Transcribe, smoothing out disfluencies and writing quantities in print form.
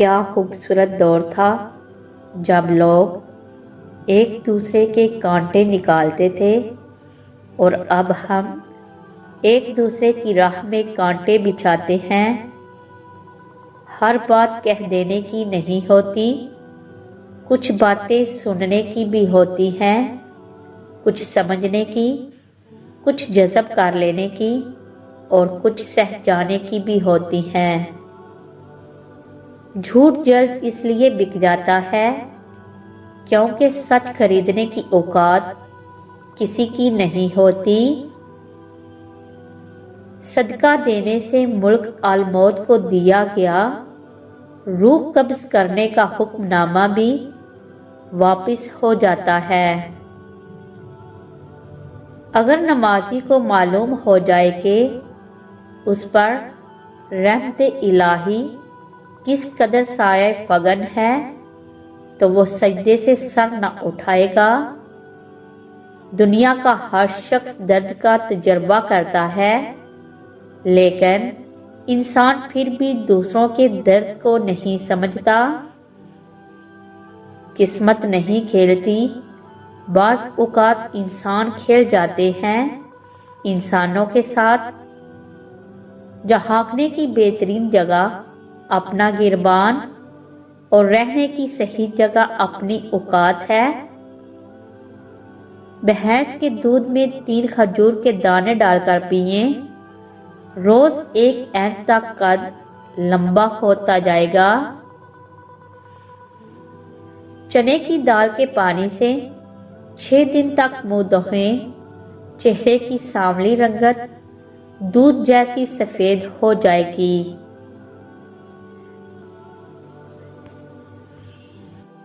کیا خوبصورت دور تھا جب لوگ ایک دوسرے کے کانٹے نکالتے تھے، اور اب ہم ایک دوسرے کی راہ میں کانٹے بچھاتے ہیں۔ ہر بات کہہ دینے کی نہیں ہوتی، کچھ باتیں سننے کی بھی ہوتی ہیں، کچھ سمجھنے کی، کچھ جذب کر لینے کی، اور کچھ سہ جانے کی بھی ہوتی ہیں۔ جھوٹ جلد اس لیے بک جاتا ہے کیونکہ سچ خریدنے کی اوقات کسی کی نہیں ہوتی۔ صدقہ دینے سے ملک آلموت کو دیا گیا، روح قبض کرنے کا حکم نامہ بھی واپس ہو جاتا ہے۔ اگر نمازی کو معلوم ہو جائے کہ اس پر رحمت الہی کس قدر سایہ فگن ہے تو وہ سجدے سے سر نہ اٹھائے گا۔ دنیا کا ہر شخص درد کا تجربہ کرتا ہے، لیکن انسان پھر بھی دوسروں کے درد کو نہیں سمجھتا۔ قسمت نہیں کھیلتی، بعض اوقات انسان کھیل جاتے ہیں انسانوں کے ساتھ۔ جہاں کی بہترین جگہ اپنا گربان اور رہنے کی صحیح جگہ اپنی اوقات ہے۔ بھینس کے دودھ میں 3 کھجور کے دانے ڈال کر پئیں، روز 1 انچ تک قد لمبا ہوتا جائے گا۔ چنے کی دال کے پانی سے 6 دن تک منہ دھوئیں، چہرے کی سانولی رنگت دودھ جیسی سفید ہو جائے گی۔